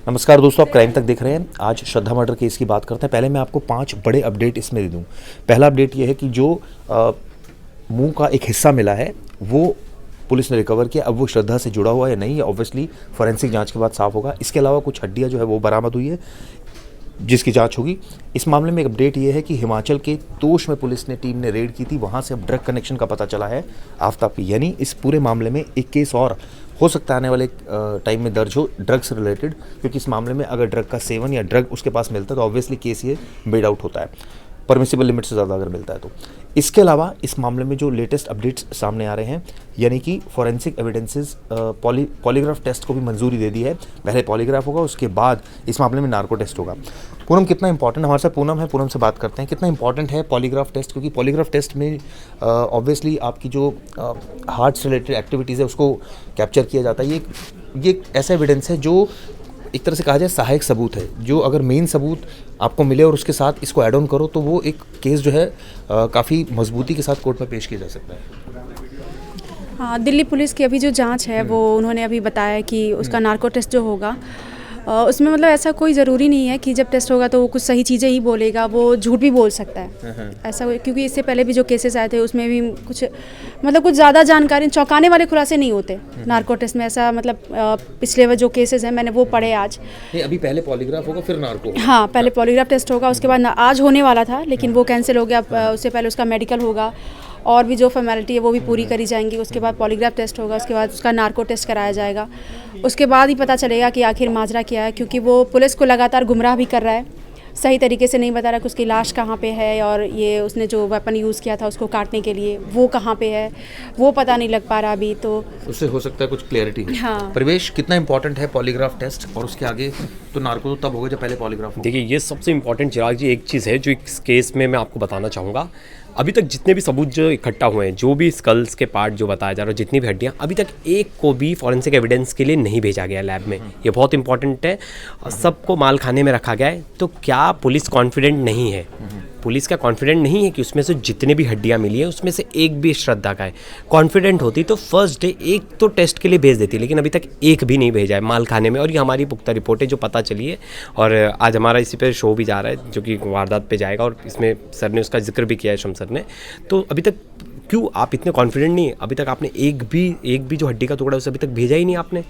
नमस्कार दोस्तों, आप क्राइम तक देख रहे हैं। आज श्रद्धा मर्डर केस की बात करते हैं। पहले मैं आपको 5 बड़े अपडेट इसमें दे दूं। पहला अपडेट ये है कि जो मुंह का एक हिस्सा मिला है वो पुलिस ने रिकवर किया। अब वो श्रद्धा से जुड़ा हुआ है या नहीं, ऑब्वियसली फॉरेंसिक जांच के बाद साफ होगा। इसके अलावा कुछ हड्डियां जो है वो बरामद हुई है जिसकी जांच होगी। इस मामले में एक अपडेट ये है कि हिमाचल के तोश में पुलिस ने टीम ने रेड की थी, वहाँ से अब ड्रग कनेक्शन का पता चला है आफ्ताब की। यानी इस पूरे मामले में एक केस और हो सकता है आने वाले टाइम में दर्ज हो ड्रग से रिलेटेड, क्योंकि इस मामले में अगर ड्रग का सेवन या ड्रग उसके पास मिलता है तो ऑब्वियसली केस ये मेड आउट होता है, परमिसिबल लिमिट से ज़्यादा अगर मिलता है तो। इसके अलावा इस मामले में जो लेटेस्ट अपडेट्स सामने आ रहे हैं, यानी कि फॉरेंसिक एविडेंसेस पॉलीग्राफ टेस्ट को भी मंजूरी दे दी है। पहले पॉलीग्राफ होगा, उसके बाद इस मामले में नार्को टेस्ट होगा। पूनम, कितना इंपॉर्टेंट, हमारे साथ पूनम है, पूनम से बात करते हैं। कितना इंपॉर्टेंट है पॉलीग्राफ टेस्ट, क्योंकि पॉलीग्राफ टेस्ट में ऑब्वियसली आपकी जो हार्ट से रिलेटेड एक्टिविटीज़ है उसको कैप्चर किया जाता है। ये एक ऐसा एविडेंस है जो एक तरह से कहा जाए सहायक सबूत है, जो अगर मेन सबूत आपको मिले और उसके साथ इसको ऐड ऑन करो तो वो एक केस जो है काफ़ी मजबूती के साथ कोर्ट में पेश किया जा सकता है। हाँ, दिल्ली पुलिस की अभी जो जांच है वो उन्होंने अभी बताया कि उसका नार्को टेस्ट जो होगा उसमें मतलब ऐसा कोई ज़रूरी नहीं है कि जब टेस्ट होगा तो वो कुछ सही चीज़ें ही बोलेगा, वो झूठ भी बोल सकता है ऐसा। क्योंकि इससे पहले भी जो केसेस आए थे उसमें भी कुछ कुछ ज़्यादा जानकारी, चौंकाने वाले खुलासे नहीं होते नार्को टेस्ट में, ऐसा मतलब पिछले जो केसेस हैं मैंने वो पढ़े आज। नहीं, अभी पहले पॉलीग्राफ होगा फिर नार्को होगा। हाँ, पहले पॉलीग्राफ टेस्ट होगा, उसके बाद आज होने वाला था लेकिन वो कैंसिल हो गया। उससे पहले उसका मेडिकल होगा और भी जो फॉर्मेलिटी है वो भी पूरी करी जाएंगी। उसके बाद पॉलीग्राफ टेस्ट होगा, उसके बाद उसका नार्को टेस्ट कराया जाएगा। उसके बाद ही पता चलेगा कि आखिर माजरा क्या है, क्योंकि वो पुलिस को लगातार गुमराह भी कर रहा है, सही तरीके से नहीं बता रहा कि उसकी लाश कहाँ पे है और ये उसने जो वेपन यूज़ किया था उसको काटने के लिए वो कहाँ पे है वो पता नहीं लग पा रहा अभी। तो उससे हो सकता है कुछ क्लैरिटी। हाँ, परिवेश, कितना इंपॉर्टेंट है पॉलीग्राफ टेस्ट और उसके आगे तो नार्को तो तब होगा जब पहले पॉलीग्राफ। देखिए, ये सबसे इम्पॉर्टेंट चिराग जी एक चीज़ है जो इस केस में मैं आपको बताना चाहूँगा। अभी तक जितने भी सबूत जो इकट्ठा हुए हैं, जो भी स्कल्स के पार्ट जो बताया जा रहा है, जितनी भी हड्डियाँ, अभी तक एक को भी फॉरेंसिक एविडेंस के लिए नहीं भेजा गया लैब में। ये बहुत इंपॉर्टेंट है। सबको माल खाने में रखा गया है। तो क्या पुलिस कॉन्फिडेंट नहीं है? पुलिस का कॉन्फिडेंट नहीं है कि उसमें से जितने भी हड्डियाँ मिली है उसमें से एक भी श्रद्धा का है। कॉन्फिडेंट होती तो फर्स्ट डे एक तो टेस्ट के लिए भेज देती, लेकिन अभी तक एक भी नहीं भेजा है माल खाने में। और ये हमारी पुख्ता रिपोर्ट है जो पता चली है, और आज हमारा इसी पे शो भी जा रहा है जो कि वारदात पे जाएगा, और इसमें सर ने उसका जिक्र भी किया है, शम सर ने। तो अभी तक क्यों आप इतने कॉन्फिडेंट नहीं? अभी तक आपने एक भी जो हड्डी का टुकड़ा है उसे अभी तक भेजा ही नहीं आपने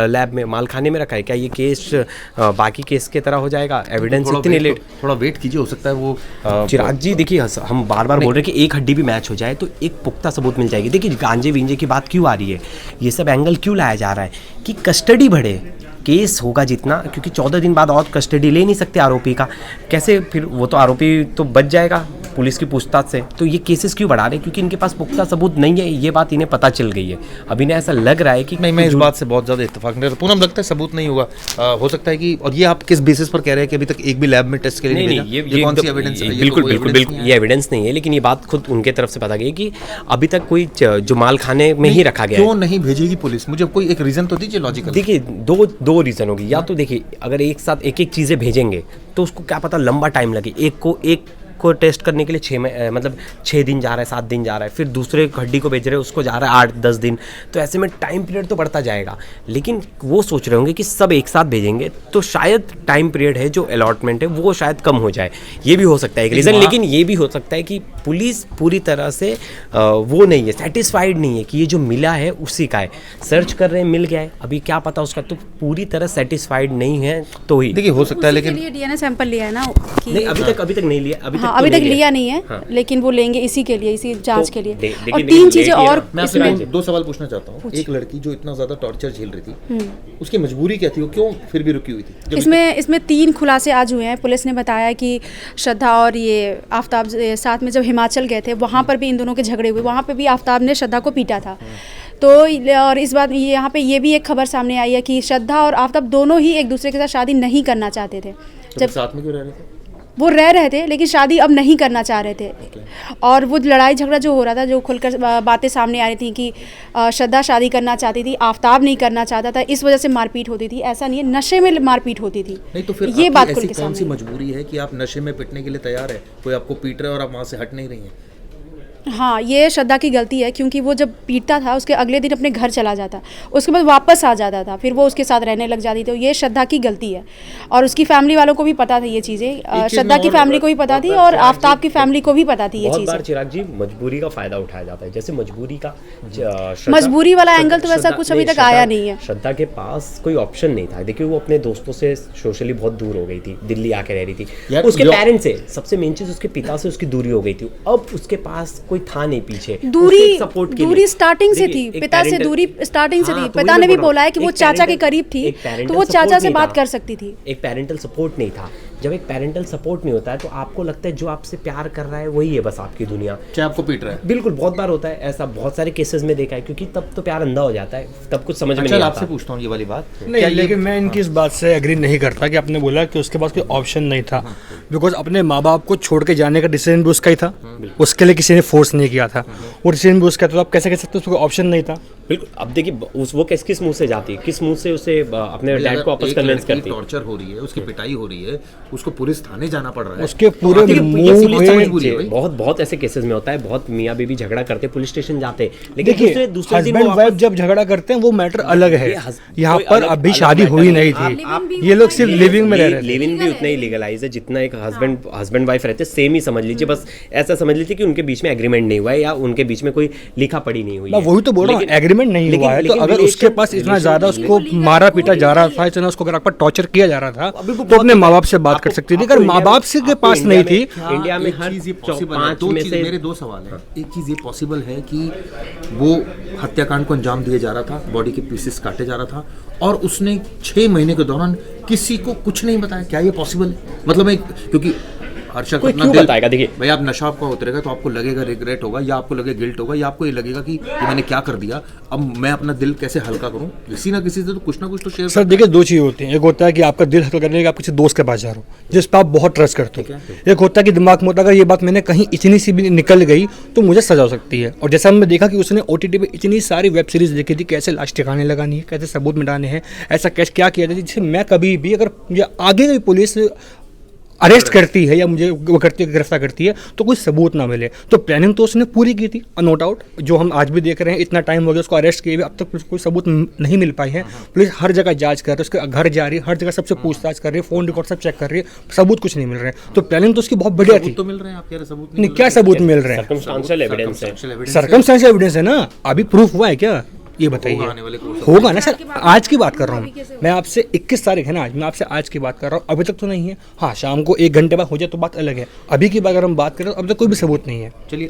लैब में, माल खाने में रखा है। क्या ये केस बाकी केस की तरह हो जाएगा? एविडेंस इतनी लेट, थोड़ा वेट कीजिए, हो सकता है वो चिराग जी देखिए, हम बार बार बोल रहे हैं कि एक हड्डी भी मैच हो जाए तो एक पुख्ता सबूत मिल जाएगी। देखिए, गांजे विंजे की बात क्यों आ रही है, ये सब एंगल क्यों लाया जा रहा है कि कस्टडी बढ़े, केस होगा जितना, क्योंकि 14 दिन बाद और कस्टडी ले नहीं सकते आरोपी का। कैसे फिर वो तो आरोपी तो बच जाएगा पुलिस की पूछताछ से। तो ये केसेस क्यों बढ़ा रहे हैं? क्योंकि इनके पास पुख्ता सबूत नहीं है, ये बात इन्हें पता चल गई है। अब इन्हें ऐसा लग रहा है कि नहीं, मैं इस बात से बहुत ज़्यादा इत्तेफाक नहीं। पूनम, लगता है सबूत नहीं होगा, हो सकता है कि, और ये आप किस बेसिस पर कह रहे हैं कि अभी तक एक भी लैब में टेस्ट के लिए नहीं, ये कौन सी एविडेंस? बिल्कुल, ये एविडेंस नहीं है, लेकिन ये बात खुद उनके तरफ से पता गई कि अभी तक कोई जो माल खाने में ही रखा गया है। क्यों नहीं भेजेगी पुलिस? मुझे कोई एक रीज़न तो दीजिए लॉजिकल। देखिए, दो रीज़न होगी। या तो देखिए, अगर एक साथ एक चीज़ें भेजेंगे तो उसको क्या पता लंबा टाइम लगे। एक को टेस्ट करने के लिए 6 दिन जा रहा है, 7 दिन जा रहा है, फिर दूसरे हड्डी को भेज रहे हैं उसको जा रहा है 8-10 दिन। तो ऐसे में टाइम पीरियड तो बढ़ता जाएगा। लेकिन वो सोच रहे होंगे कि सब एक साथ भेजेंगे तो शायद टाइम पीरियड है जो अलॉटमेंट है वो शायद कम हो जाए। ये भी हो सकता है एक रीज़न। लेकिन ये भी हो सकता है कि पुलिस पूरी तरह से वो नहीं है, सेटिस्फाइड नहीं है कि ये जो मिला है उसी का है। सर्च कर रहे हैं, मिल गया है, अभी क्या पता उसका, तो पूरी तरह सेटिस्फाइड नहीं है। तो ही देखिए, हो सकता है, लेकिन डीएनए सैंपल लिया है ना कि नहीं, अभी तक नहीं लिया। अभी तक लिया नहीं है। हाँ। लेकिन वो लेंगे इसी के लिए, इसी जांच के लिए। और 3 चीजें और मैं आपसे 2 सवाल पूछना चाहता हूँ। एक लड़की जो इतना ज्यादा टॉर्चर झेल रही थी, उसकी मजबूरी क्या थी? वो क्यों फिर भी रुकी हुई थी? इसमें 3 खुलासे आज हुए हैं। पुलिस ने बताया कि श्रद्धा और ये आफ्ताब साथ में जब हिमाचल गए थे वहाँ पर भी इन दोनों के झगड़े हुए, वहाँ पे भी आफ्ताब ने श्रद्धा को पीटा था। तो और इस बात यहाँ पे ये भी एक खबर सामने आई है कि श्रद्धा और आफ्ताब दोनों ही एक दूसरे के साथ शादी नहीं करना चाहते थे। जब साथ में क्यों रह रहे थे? वो रह रहे थे लेकिन शादी अब नहीं करना चाह रहे थे। और वो लड़ाई झगड़ा जो हो रहा था, जो खुलकर बातें सामने आ रही थी कि श्रद्धा शादी करना चाहती थी, आफ्ताब नहीं करना चाहता था, इस वजह से मारपीट होती थी। ऐसा नहीं है, नशे में मारपीट होती थी। नहीं तो फिर ये बात खुल के कौन सी मजबूरी है कि आप नशे में पिटने के लिए तैयार है? कोई आपको पीट रहा है और आप वहाँ से हट नहीं रही हैं? हाँ, ये श्रद्धा की गलती है, क्योंकि वो जब पीटता था उसके अगले दिन अपने घर चला जाता, उसके बाद वापस आ जाता था, फिर वो उसके साथ रहने लग जाती। तो ये श्रद्धा की गलती है और उसकी फैमिली वालों को भी पता था ये चीज़ें, श्रद्धा की फैमिली को भी पता थी और आफ्ताब की फैमिली को भी पता थी ये बहुत बार चीज़ें। चिराग जी मजबूरी का फायदा उठाया जाता है, जैसे मजबूरी का मजबूरी वाला एंगल तो वैसा कुछ अभी तक आया नहीं है। श्रद्धा के पास कोई ऑप्शन नहीं था। देखिए वो अपने दोस्तों से सोशली बहुत दूर हो गई थी, दिल्ली आके रह रही थी, उसके पेरेंट्स से, सबसे मेन चीज उसके पिता से उसकी दूरी हो गई थी। अब उसके पास कोई था नहीं पीछे, दूरी स्टार्टिंग से थी, पिता से दूरी स्टार्टिंग से थी। पिता ने भी बोला है कि वो चाचा के करीब थी, तो वो चाचा से बात कर सकती थी। एक पेरेंटल सपोर्ट नहीं था। जब एक पेरेंटल सपोर्ट नहीं होता है तो आपको लगता है जो आपसे प्यार कर रहा है वही है बस आपकी दुनिया, क्या आपको पीट रहा है। बिल्कुल, बहुत बार होता है ऐसा, बहुत सारे केसेस में देखा है, क्योंकि तब तो प्यार अंधा हो जाता है, तब कुछ समझ में नहीं आता। आपसे पूछता हूँ ये वाली बात, नहीं, लेकिन मैं इनकी इस बात से एग्री नहीं करता कि आपने बोला कि उसके पास कोई ऑप्शन नहीं था, बिकॉज अपने माँ बाप को छोड़ के जाने का डिसीजन भी उसका ही था, उसके लिए किसी ने फोर्स नहीं किया था, वो डिसीजन भी उसका था। तो आप कैसे कह सकते हो उसको ऑप्शन नहीं था। बिल्कुल, अब देखिए वो किस मुंह से जाती है, किस मुंह से उसे अपने डैड को वापस कन्विंस करती है। टॉर्चर हो रही है, उसकी पिटाई हो रही है, उसको पुलिस थाने जाना पड़ रहा है, उसके पूरे बहुत ऐसे केसेस में होता है, बहुत मियाँ बीवी झगड़ा करते पुलिस स्टेशन जाते, लेकिन देखिए हस्बैंड वाइफ जब झगड़ा करते हैं वो मैटर अलग है। यहाँ पर अभी शादी हुई नहीं थी, ये लोग सिर्फ लिविंग में रह रहे थे। लिविंग भी उतना ही लीगलाइज है जितना एक हस्बैंड वाइफ रहते, सेम ही समझ लीजिए। बस ऐसा समझ लीजिए कि उनके बीच में एग्रीमेंट नहीं हुआ है या उनके बीच में कोई लिखा पड़ी नहीं हुई है। वही तो बोल रहा हूँ, एग्रीमेंट नहीं हुआ है। तो अगर उसके पास इतना ज्यादा उसको मारा पीटा जा रहा था, इतना उसको अगर टॉर्चर किया जा रहा था, तो अपने माँ बाप से बात कर सकती थी। अगर माँ बाप से के पास नहीं थी, इंडिया में हर चीज ये पॉसिबल है। दो चीज, मेरे दो सवाल हैं। एक चीज ये पॉसिबल है कि वो हत्याकांड को अंजाम दिया जा रहा था, बॉडी के पीसेस काटे जा रहा था और उसने 6 महीने के दौरान किसी को कुछ नहीं बताया, क्या ये पॉसिबल है? मतलब एक, क्योंकि हर शख्स अपना दिल बताएगा। देखिए भाई, आप नशा आपका उतरेगा तो आपको लगेगा रिग्रेट होगा, या आपको लगेगा गिल्ट होगा, या आपको ये लगेगा कि ये मैंने क्या कर दिया, अब मैं अपना दिल कैसे हल्का करूं। किसी ना किसी से तो कुछ ना कुछ तो शेयर। सर देखिए, दो चीज़ होती हैं। एक होता है कि आपका दिल हल्का करने के आप किसी दोस्त के पास जा रहे हो जिस पर आप बहुत ट्रस्ट करते हो। एक होता है कि दिमाग में होता है अगर ये बात मैंने कहीं इतनी सी भी निकल गई तो मुझे सजा हो सकती है। और जैसा हमने देखा कि उसने OTT पे इतनी सारी वेब सीरीज देखी थी, कैसे लाश ठिकाने लगानी है, कैसे सबूत मिटाने हैं, ऐसा कैसे क्या किया जाए जिससे मैं कभी भी अगर मुझे आगे भी पुलिस अरेस्ट करती है या मुझे वो करती गिरफ्तार करती है तो कोई सबूत ना मिले। तो प्लानिंग तो उसने पूरी की थी, नो डाउट। जो हम आज भी देख रहे हैं, इतना टाइम हो गया उसको अरेस्ट किए हुए, अब तक कोई सबूत नहीं मिल पाई है। पुलिस हर जगह जांच कर रही है, उसके घर जा रही है, हर जगह सबसे पूछताछ कर रही है, फोन रिकॉर्ड सब चेक कर रही है, सबूत कुछ नहीं मिल रहे हैं। तो प्लानिंग तो उसकी बहुत बढ़िया थी। तो मिल रहे हैं, आप कह रहे सबूत नहीं, क्या सबूत मिल रहे हैं? सर्कमस्टेंशियल एविडेंस है। सर्कमस्टेंशियल एविडेंस है ना, अभी प्रूफ हुआ है क्या? ये बताइए। होगा ना सर, आज की बात कर रहा हूँ मैं आपसे। 21 तारीख है ना आज, मैं आपसे आज की बात कर रहा हूँ, अभी तक तो नहीं है। हाँ, शाम को 1 घंटे बाद हो जाए तो बात अलग है। अभी की बात अगर हम बात करें तो अभी तक कोई भी सबूत नहीं है। चलिए,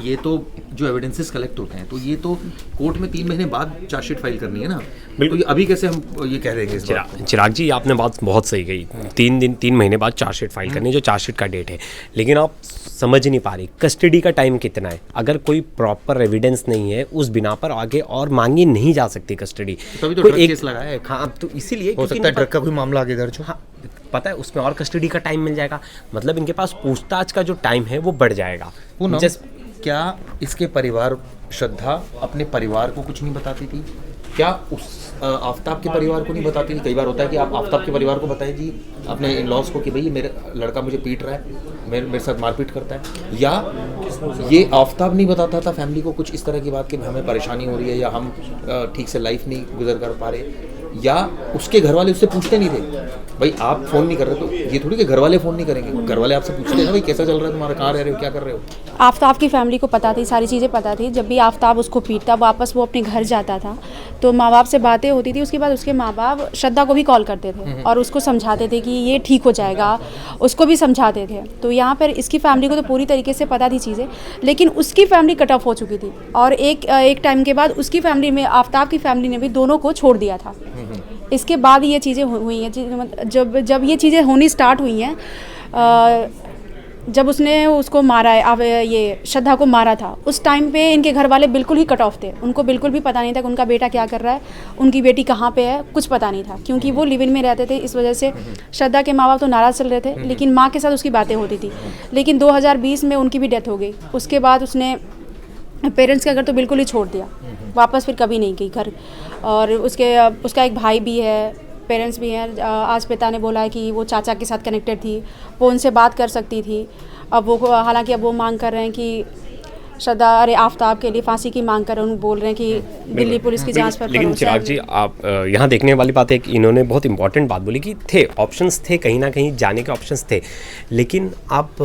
ये तो जो एविडेंसेस कलेक्ट होते हैं तो ये तो कोर्ट में 3 महीने बाद चार्जशीट फाइल करनी है ना। बिल्कुल, तो अभी कैसे हम ये कह देंगे इस बात को? चिराग जी, आपने बात बहुत सही कही। 3 महीने बाद चार्जशीट फाइल करनी है, जो चार्जशीट का डेट है। लेकिन आप समझ नहीं पा रही कस्टडी का टाइम कितना है। अगर कोई प्रॉपर एविडेंस नहीं है उस बिना पर आगे और मांगी नहीं जा सकती कस्टडी। तभी तो ड्रग केस लगाया है। हाँ, तो इसीलिए हो सकता है ड्रग का कोई मामला आगे दर्ज हो। हाँ, पता है उसमें और कस्टडी का टाइम मिल जाएगा। मतलब इनके पास पूछताछ का जो टाइम है वो बढ़ जाएगा। क्या इसके परिवार, श्रद्धा अपने परिवार को कुछ नहीं बताती थी? क्या उस आफ्ताब के परिवार को नहीं बताती थी? कई बार होता है कि आप आफ्ताब के परिवार को बताएं जी, अपने इन लॉज को, कि भाई मेरा लड़का मुझे पीट रहा है, मेरे साथ मारपीट करता है। या ये आफ्ताब नहीं बताता था फैमिली को कुछ इस तरह की बात कि हमें परेशानी हो रही है या हम ठीक से लाइफ नहीं गुजर कर पा रहे, या उसके घर वाले उससे पूछते नहीं थे भाई आप फ़ोन नहीं कर रहे, तो ये थोड़ी कि घर वाले फ़ोन नहीं करेंगे, घर वाले आपसे पूछते हैं ना भाई कैसा चल रहा है तुम्हारा, कहाँ रह रहे हो, क्या कर रहे हो। आफ्ताब की फैमिली को पता थी, सारी चीज़ें पता थी। जब भी आफ्ताब उसको पीटता, वापस वो अपने घर जाता था तो माँ बाप से बातें होती थी। उसके बाद उसके माँ बाप श्रद्धा को भी कॉल करते थे और उसको समझाते थे कि ये ठीक हो जाएगा, उसको भी समझाते थे। तो यहाँ पर इसकी फैमिली को तो पूरी तरीके से पता थी चीज़ें, लेकिन उसकी फैमिली कट ऑफ हो चुकी थी। और एक टाइम के बाद उसकी फैमिली में, आफ्ताब की फैमिली ने भी दोनों को छोड़ दिया था। इसके बाद ये चीज़ें हुई हैं। जब ये चीज़ें होनी स्टार्ट हुई हैं, जब उसने उसको मारा है, अब ये श्रद्धा को मारा था, उस टाइम पे इनके घर वाले बिल्कुल ही कट ऑफ थे। उनको बिल्कुल भी पता नहीं था कि उनका बेटा क्या कर रहा है, उनकी बेटी कहाँ पे है, कुछ पता नहीं था, क्योंकि वो लिव इन में रहते थे। इस वजह से श्रद्धा के माँ बाप तो नाराज़ चल रहे थे, लेकिन माँ के साथ उसकी बातें होती थी। लेकिन 2020 में उनकी भी डेथ हो गई। उसके बाद उसने पेरेंट्स के घर तो बिल्कुल ही छोड़ दिया, वापस फिर कभी नहीं गई घर। और उसका एक भाई भी है, पेरेंट्स भी हैं। आज पिता ने बोला है कि वो चाचा के साथ कनेक्टेड थी, वो उनसे बात कर सकती थी। अब वो, हालांकि अब वो मांग कर रहे हैं कि श्रद्धा अरे आफ्ताब के लिए फांसी की मांग कर उन बोल रहे हैं कि दिल्ली पुलिस की जांच पर लेकिन भरोसा चिराग है। जी आप यहाँ देखने वाली बात है कि इन्होंने बहुत इंपॉर्टेंट बात बोली कि थे ऑप्शंस थे, कहीं ना कहीं जाने के ऑप्शंस थे, लेकिन आप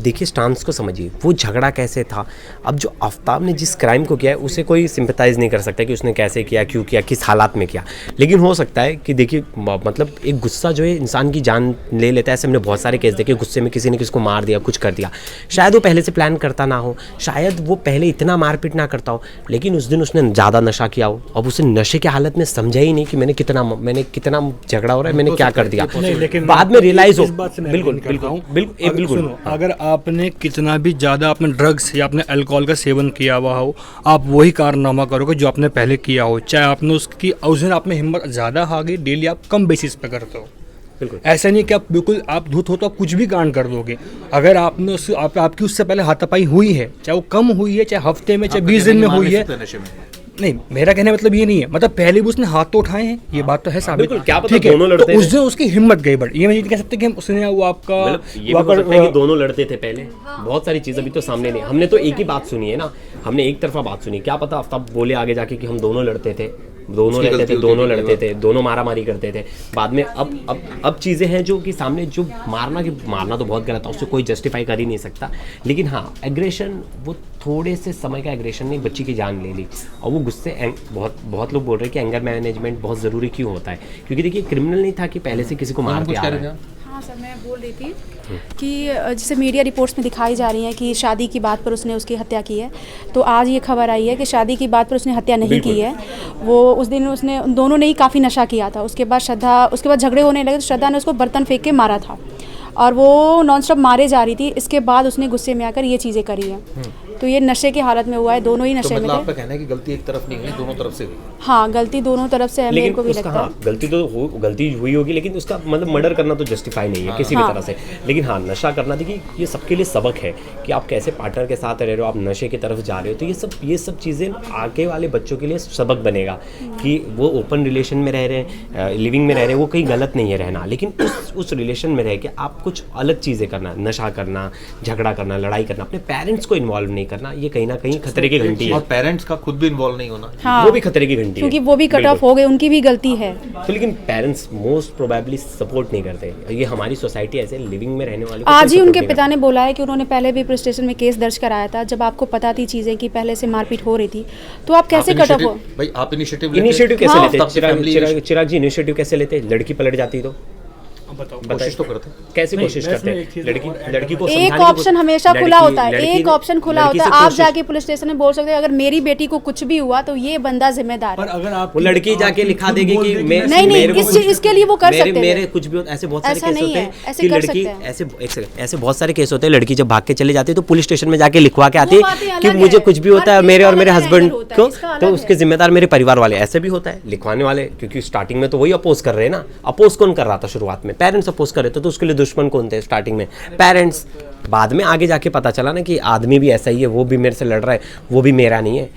देखिए स्टांस को समझिए, वो झगड़ा कैसे था। अब जो आफ्ताब ने जिस क्राइम को किया है उसे कोई सिंपैथाइज नहीं कर सकता कि उसने कैसे किया, क्यों किया, किस हालात में किया, लेकिन हो सकता है कि देखिए मतलब एक गुस्सा जो है इंसान की जान ले लेता है। ऐसे हमने बहुत सारे केस देखे, गुस्से में किसी ने किसको मार दिया, कुछ कर दिया, शायद वो पहले से प्लान करता ना हो, शायद वो पहले इतना मारपीट ना करता हो, लेकिन उस दिन उसने ज़्यादा नशा किया हो। अब उसे नशे की हालत में समझा ही नहीं कि मैंने कितना झगड़ा हो रहा है, मैंने क्या कर दिया, लेकिन बाद में रियलाइज हो। इस बात से मैं बिल्कुल agree करता बिल्कुल हूं। बिल्कुल बिल्कुल सुनो, अगर आपने कितना भी ज़्यादा आपने ड्रग्स या आपने अल्कोहल का सेवन किया हुआ हो, आप वही कारनामा करोगे जो आपने पहले किया हो, चाहे आपने उसकी उस दिन आप में हिम्मत ज़्यादा आ गई, डेली आप कम बेसिस पे करते हो। बिल्कुल ऐसा नहीं कि आप बिल्कुल आप धूत हो तो आप कुछ भी कांड कर दोगे। अगर आपने आपकी उससे पहले हाथापाई हुई है, चाहे वो कम हुई है, चाहे हफ्ते में, चाहे 20 दिन में हुई है, नहीं मेरा कहने मतलब ये नहीं है, मतलब पहले भी उसने हाथ तो उठाए हैं, ये बात तो है साबित। बिल्कुल, क्या पता ठीक है, दोनों लड़ते तो उस थे। दिन उसकी हिम्मत गई बट ये मैं नहीं कह सकते कि हम उसने वो आपका मतलब ये भी वहाँ हो सकता है पर कि दोनों लड़ते थे पहले, बहुत सारी चीज़ अभी तो सामने नहीं। हमने तो एक ही बात सुनी है ना, हमने एक तरफा बात सुनी, क्या पता आफ्ताब बोले आगे जाके कि हम दोनों लड़ते थे, दोनों रहते थे, दोनों लड़ते थे, दोनों मारामारी करते थे। बाद में अब चीज़ें हैं जो कि सामने, जो मारना तो बहुत गलत है, उससे कोई जस्टिफाई कर ही नहीं सकता, लेकिन हाँ एग्रेशन, वो थोड़े से समय का एग्रेशन ने बच्ची की जान ले ली। और वो गुस्से, बहुत लोग बोल रहे हैं कि एंगर मैनेजमेंट बहुत ज़रूरी क्यों होता है, क्योंकि देखिए क्रिमिनल नहीं था कि पहले से किसी को मार के आ रहा है। हाँ सर, मैं बोल रही थी कि जैसे मीडिया रिपोर्ट्स में दिखाई जा रही है कि शादी की बात पर उसने उसकी हत्या की है, तो आज ये खबर आई है कि शादी की बात पर उसने हत्या नहीं की है। वो उस दिन उसने दोनों ने ही काफ़ी नशा किया था। उसके बाद झगड़े होने लगे तो श्रद्धा ने उसको बर्तन फेंक के मारा था और वो नॉन स्टॉप मारे जा रही थी। इसके बाद उसने गुस्से में आकर ये चीज़ें करी हैं। तो ये नशे की हालत में हुआ है, दोनों ही नशे में थे। आपका कहना है कि गलती एक तरफ नहीं हुई, दोनों तरफ से हुई। हाँ, गलती दोनों तरफ से है, मेरे को भी उसका लगता है। हाँ, गलती हुई होगी, लेकिन उसका मतलब मर्डर करना तो जस्टिफाई नहीं है किसी भी तरह से। लेकिन हाँ, नशा करना, देखिए ये सबके लिए सबक है कि आप कैसे पार्टनर के साथ रह रहे हो, आप नशे की तरफ जा रहे हो, तो ये सब चीज़ें आगे वाले बच्चों के लिए सबक बनेगा कि वो ओपन रिलेशन में रह रहे हैं, लिविंग में रह रहे हैं, वो कहीं गलत नहीं है रहना, लेकिन उस रिलेशन में रह के आप कुछ अलग चीज़ें करना, नशा करना, झगड़ा करना, लड़ाई करना, अपने पेरेंट्स को इन्वॉल्व नहीं करना, ये कहीं ना कहीं खतरे की घंटी है। और पेरेंट्स का खुद भी इन्वॉल्व नहीं होना। हाँ, वो भी खतरे की घंटी है, क्योंकि वो भी कट ऑफ हो गए, उनकी भी गलती है। तो लेकिन पेरेंट्स मोस्ट प्रोबेबली सपोर्ट नहीं करते। ये हमारी सोसाइटी ऐसे लिविंग में रहने वाले आज ही उनके पिता ने बोला है कि उन्होंने पहले भी पुलिस स्टेशन में केस दर्ज कराया था। जब आपको पता थी चीज़ें कि पहले से मारपीट हो रही थी, तो आप कैसे कट ऑफ हो? भाई आप इनिशिएटिव कैसे लेते? चिराग जी इनिशिएटिव कैसे लेते? लड़की पलट जाती तो कोशिश तो करते। कैसे कोशिश करते हैं? लड़की को एक ऑप्शन हमेशा खुला होता है, एक ऑप्शन खुला होता है। आप जाके पुलिस स्टेशन में बोल सकते हैं अगर मेरी बेटी को कुछ भी हुआ तो ये बंदा जिम्मेदार है। अगर आप वो लड़की जाके लिखा देगी कि नहीं, इसके लिए वो कर सकते हैं। मेरे कुछ भी ऐसे बहुत सारे ऐसा केस नहीं होते है, हैं ऐसे कि कर लड़की सकते हैं। ऐसे बहुत सारे केस होते हैं, लड़की जब भाग के चले जाती है तो पुलिस स्टेशन में जाके लिखवा के आती वो बातें है अलग कि मुझे है। कुछ भी होता है हर मेरे और किसी मेरे का हस्बैंड अलग होता है, को, इसका अलग तो है। उसके जिम्मेदार मेरे परिवार वाले। ऐसे भी होता है लिखवाने वाले, क्योंकि स्टार्टिंग में तो वही अपोज कर रहे हैं ना। अपोज कौन कर रहा था शुरुआत में? पेरेंट्स अपोज कर रहे थे, तो उसके लिए दुश्मन कौन थे स्टार्टिंग में? पेरेंट्स। बाद में आगे जाके पता चला ना कि आदमी भी ऐसा ही है, वो भी मेरे से लड़ रहा है, वो भी मेरा नहीं है।